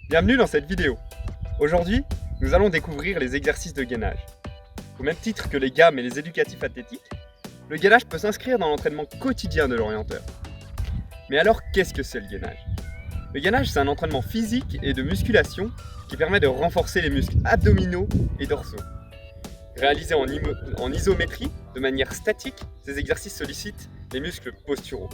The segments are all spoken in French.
Bienvenue dans cette vidéo. Aujourd'hui, nous allons découvrir les exercices de gainage. Au même titre que les gammes et les éducatifs athlétiques, le gainage peut s'inscrire dans l'entraînement quotidien de l'orienteur. Mais alors, qu'est-ce que c'est le gainage? Le gainage, c'est un entraînement physique et de musculation qui permet de renforcer les muscles abdominaux et dorsaux. Réalisé en isométrie, de manière statique, ces exercices sollicitent les muscles posturaux.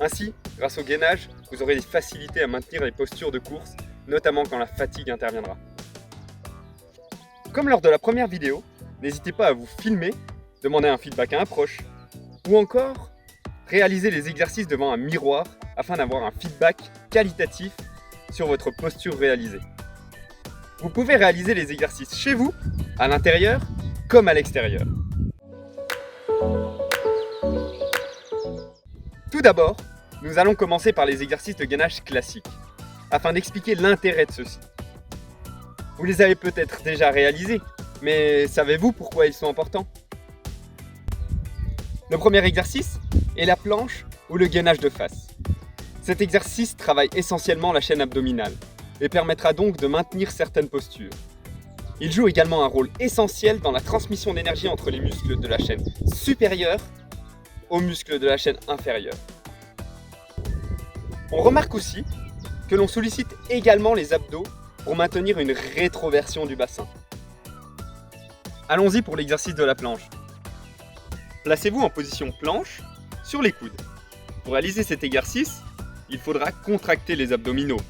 Ainsi, grâce au gainage, vous aurez des facilités à maintenir les postures de course, notamment quand la fatigue interviendra. Comme lors de la première vidéo, n'hésitez pas à vous filmer, demander un feedback à un proche, ou encore réaliser les exercices devant un miroir afin d'avoir un feedback qualitatif sur votre posture réalisée. Vous pouvez réaliser les exercices chez vous, à l'intérieur comme à l'extérieur. Tout d'abord, nous allons commencer par les exercices de gainage classiques, afin d'expliquer l'intérêt de ceux-ci. Vous les avez peut-être déjà réalisés, mais savez-vous pourquoi ils sont importants? Le premier exercice est la planche ou le gainage de face. Cet exercice travaille essentiellement la chaîne abdominale et permettra donc de maintenir certaines postures. Il joue également un rôle essentiel dans la transmission d'énergie entre les muscles de la chaîne supérieure aux muscles de la chaîne inférieure. On remarque aussi que l'on sollicite également les abdos pour maintenir une rétroversion du bassin. Allons-y pour l'exercice de la planche. Placez-vous en position planche sur les coudes. Pour réaliser cet exercice, il faudra contracter les abdominaux,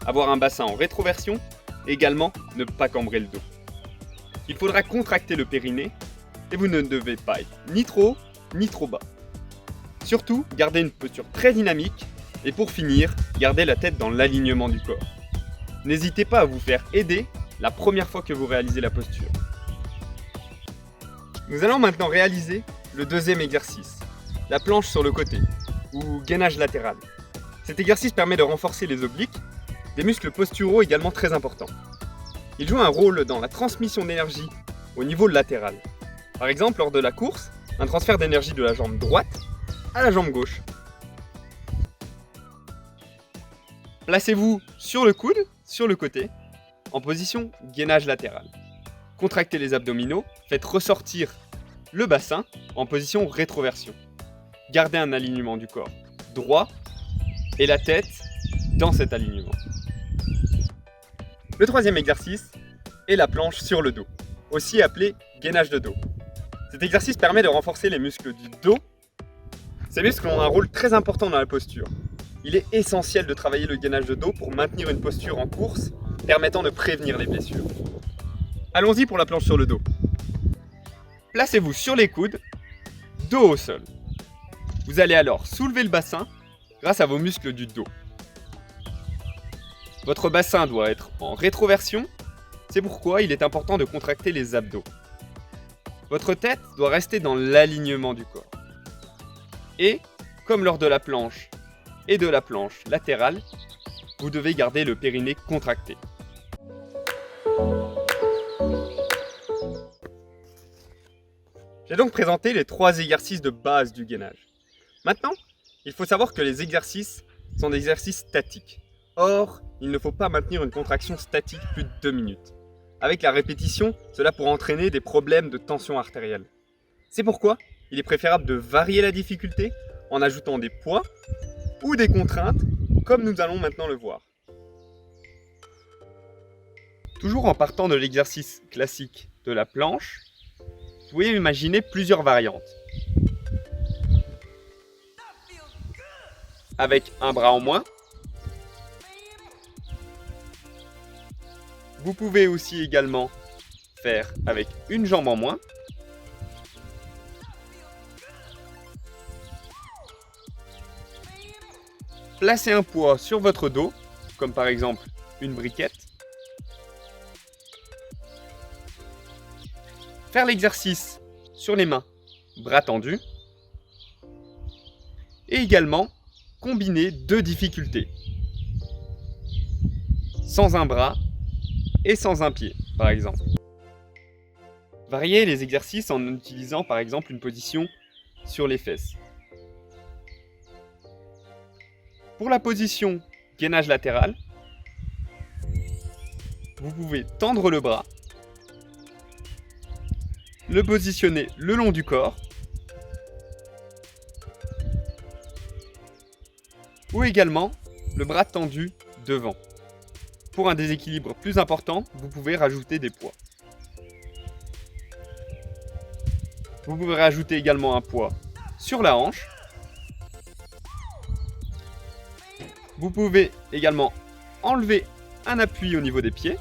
avoir un bassin en rétroversion et également ne pas cambrer le dos. Il faudra contracter le périnée et vous ne devez pas être ni trop haut ni trop bas. Surtout, gardez une posture très dynamique et pour finir, gardez la tête dans l'alignement du corps. N'hésitez pas à vous faire aider la première fois que vous réalisez la posture. Nous allons maintenant réaliser le deuxième exercice, la planche sur le côté, ou gainage latéral. Cet exercice permet de renforcer les obliques, des muscles posturaux également très importants. Il joue un rôle dans la transmission d'énergie au niveau latéral. Par exemple, lors de la course, un transfert d'énergie de la jambe droite à la jambe gauche. Placez-vous sur le coude, sur le côté, en position gainage latéral. Contractez les abdominaux, faites ressortir le bassin en position rétroversion. Gardez un alignement du corps droit et la tête dans cet alignement. Le troisième exercice est la planche sur le dos, aussi appelé gainage de dos. Cet exercice permet de renforcer les muscles du dos. Ces muscles ont un rôle très important dans la posture. Il est essentiel de travailler le gainage de dos pour maintenir une posture en course, permettant de prévenir les blessures. Allons-y pour la planche sur le dos. Placez-vous sur les coudes, dos au sol. Vous allez alors soulever le bassin grâce à vos muscles du dos. Votre bassin doit être en rétroversion, c'est pourquoi il est important de contracter les abdos. Votre tête doit rester dans l'alignement du corps. Et, comme lors de la planche et de la planche latérale, vous devez garder le périnée contracté. J'ai donc présenté les 3 exercices de base du gainage. Maintenant, il faut savoir que les exercices sont des exercices statiques. Or, il ne faut pas maintenir une contraction statique plus de 2 minutes. Avec la répétition, cela pourrait entraîner des problèmes de tension artérielle. C'est pourquoi il est préférable de varier la difficulté en ajoutant des poids ou des contraintes, comme nous allons maintenant le voir. Toujours en partant de l'exercice classique de la planche, vous pouvez imaginer plusieurs variantes. Avec un bras en moins. Vous pouvez aussi également faire avec une jambe en moins. Placez un poids sur votre dos, comme par exemple une briquette. Faire l'exercice sur les mains, bras tendus. Et également combiner 2 difficultés. Sans un bras et sans un pied, par exemple. Variez les exercices en utilisant par exemple une position sur les fesses. Pour la position gainage latéral, vous pouvez tendre le bras, le positionner le long du corps, ou également le bras tendu devant. Pour un déséquilibre plus important, vous pouvez rajouter des poids. Vous pouvez rajouter également un poids sur la hanche. Vous pouvez également enlever un appui au niveau des pieds.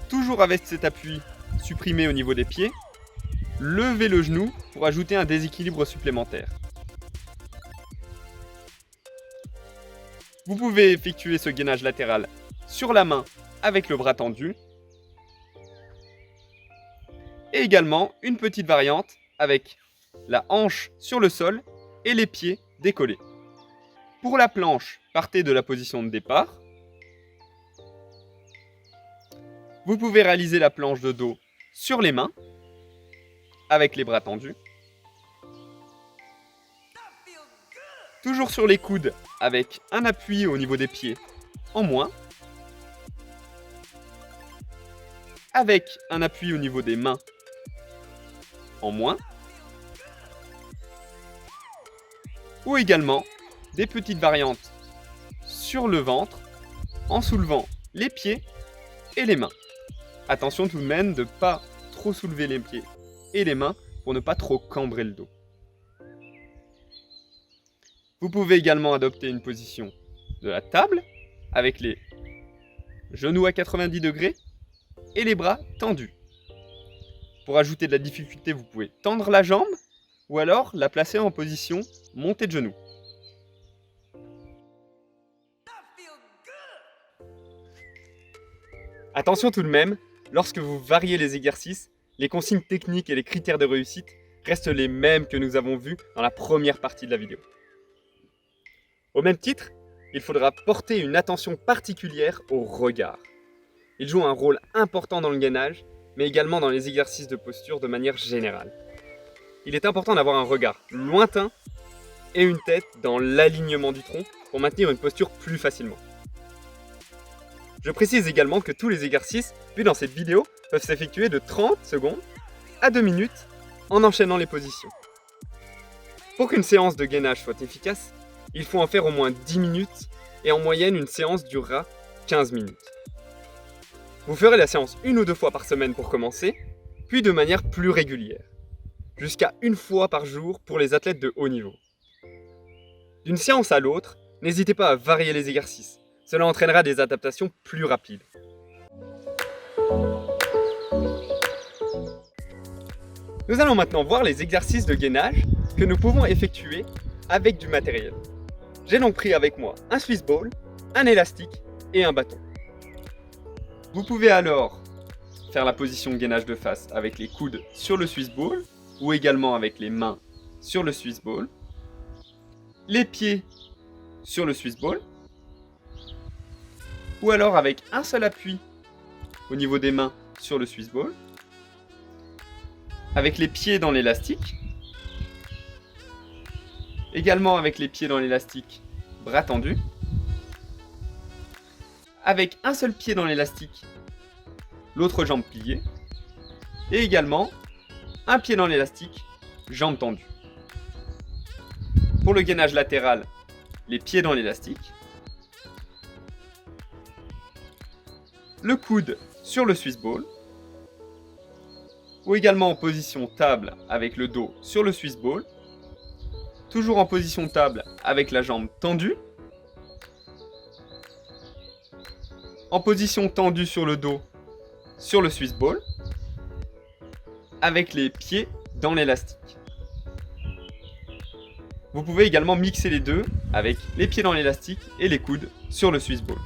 Toujours avec cet appui supprimé au niveau des pieds, levez le genou pour ajouter un déséquilibre supplémentaire. Vous pouvez effectuer ce gainage latéral sur la main avec le bras tendu. Et également une petite variante avec la hanche sur le sol et les pieds décollés. Pour la planche, partez de la position de départ. Vous pouvez réaliser la planche de dos sur les mains avec les bras tendus. Toujours sur les coudes avec un appui au niveau des pieds en moins. Avec un appui au niveau des mains en moins. Ou également des petites variantes sur le ventre en soulevant les pieds et les mains. Attention tout de même de ne pas trop soulever les pieds et les mains pour ne pas trop cambrer le dos. Vous pouvez également adopter une position de la table avec les genoux à 90 degrés et les bras tendus. Pour ajouter de la difficulté, vous pouvez tendre la jambe ou alors la placer en position montée de genoux. Attention tout de même, lorsque vous variez les exercices, les consignes techniques et les critères de réussite restent les mêmes que nous avons vus dans la première partie de la vidéo. Au même titre, il faudra porter une attention particulière au regard. Il joue un rôle important dans le gainage, mais également dans les exercices de posture de manière générale. Il est important d'avoir un regard lointain et une tête dans l'alignement du tronc pour maintenir une posture plus facilement. Je précise également que tous les exercices vus dans cette vidéo peuvent s'effectuer de 30 secondes à 2 minutes en enchaînant les positions. Pour qu'une séance de gainage soit efficace, il faut en faire au moins 10 minutes et en moyenne une séance durera 15 minutes. Vous ferez la séance 1 ou 2 fois par semaine pour commencer, puis de manière plus régulière, jusqu'à 1 fois par jour pour les athlètes de haut niveau. D'une séance à l'autre, n'hésitez pas à varier les exercices, cela entraînera des adaptations plus rapides. Nous allons maintenant voir les exercices de gainage que nous pouvons effectuer avec du matériel. J'ai donc pris avec moi un Swiss ball, un élastique et un bâton. Vous pouvez alors faire la position de gainage de face avec les coudes sur le Swiss ball ou également avec les mains sur le Swiss ball, les pieds sur le Swiss ball ou alors avec un seul appui au niveau des mains sur le Swiss ball, avec les pieds dans l'élastique, également avec les pieds dans l'élastique, bras tendus, avec un seul pied dans l'élastique, l'autre jambe pliée, et également un pied dans l'élastique, jambe tendue. Pour le gainage latéral, les pieds dans l'élastique, le coude sur le Swiss ball, ou également en position table avec le dos sur le Swiss ball, toujours en position table avec la jambe tendue, en position tendue sur le dos sur le Swiss ball, avec les pieds dans l'élastique. Vous pouvez également mixer les deux avec les pieds dans l'élastique et les coudes sur le Swiss ball.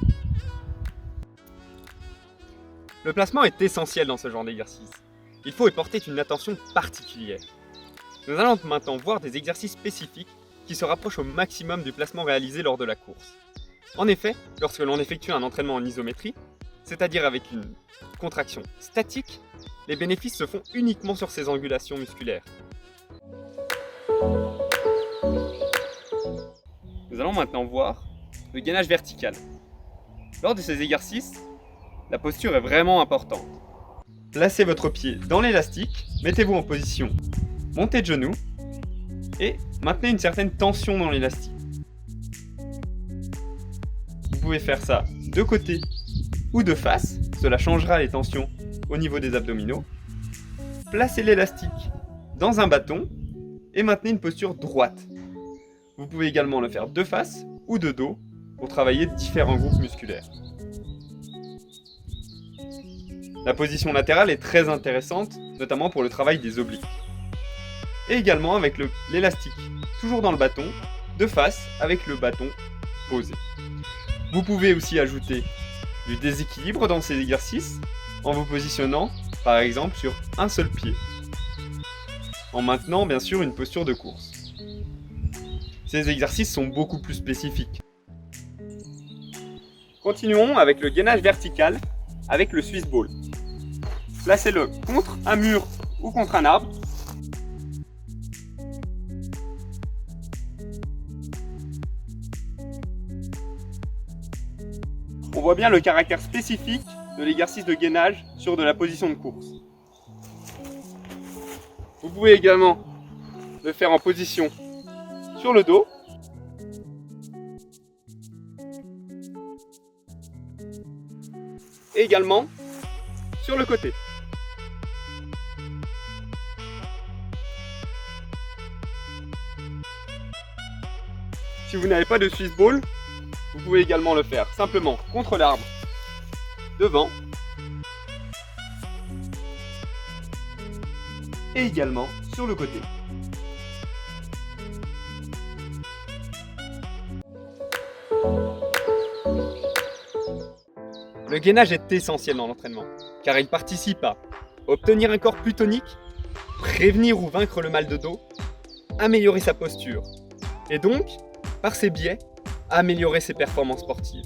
Le placement est essentiel dans ce genre d'exercice. Il faut y porter une attention particulière. Nous allons maintenant voir des exercices spécifiques qui se rapprochent au maximum du placement réalisé lors de la course. En effet, lorsque l'on effectue un entraînement en isométrie, c'est-à-dire avec une contraction statique, les bénéfices se font uniquement sur ces angulations musculaires. Nous allons maintenant voir le gainage vertical. Lors de ces exercices, la posture est vraiment importante. Placez votre pied dans l'élastique, mettez-vous en position, montez de genoux et maintenez une certaine tension dans l'élastique. Vous pouvez faire ça de côté ou de face, cela changera les tensions au niveau des abdominaux. Placez l'élastique dans un bâton et maintenez une posture droite. Vous pouvez également le faire de face ou de dos pour travailler différents groupes musculaires. La position latérale est très intéressante, notamment pour le travail des obliques. Et également avec l'élastique, toujours dans le bâton, de face avec le bâton posé. Vous pouvez aussi ajouter du déséquilibre dans ces exercices en vous positionnant par exemple sur un seul pied, en maintenant bien sûr une posture de course. Ces exercices sont beaucoup plus spécifiques. Continuons avec le gainage vertical avec le Swiss ball. Placez-le contre un mur ou contre un arbre. On voit bien le caractère spécifique de l'exercice de gainage sur de la position de course. Vous pouvez également le faire en position sur le dos. Et également sur le côté. Si vous n'avez pas de Swiss ball, vous pouvez également le faire simplement contre l'arbre, devant, et également sur le côté. Le gainage est essentiel dans l'entraînement, car il participe à obtenir un corps plus tonique, prévenir ou vaincre le mal de dos, améliorer sa posture, et donc, par ces biais, améliorer ses performances sportives.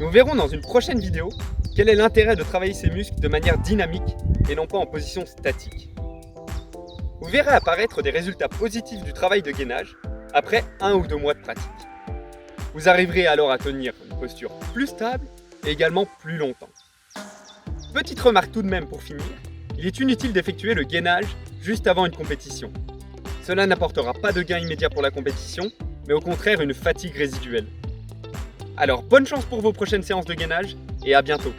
Nous verrons dans une prochaine vidéo quel est l'intérêt de travailler ses muscles de manière dynamique et non pas en position statique. Vous verrez apparaître des résultats positifs du travail de gainage après 1 ou 2 mois de pratique. Vous arriverez alors à tenir une posture plus stable et également plus longtemps. Petite remarque tout de même pour finir, il est inutile d'effectuer le gainage juste avant une compétition. Cela n'apportera pas de gain immédiat pour la compétition, mais au contraire une fatigue résiduelle. Alors bonne chance pour vos prochaines séances de gainage et à bientôt.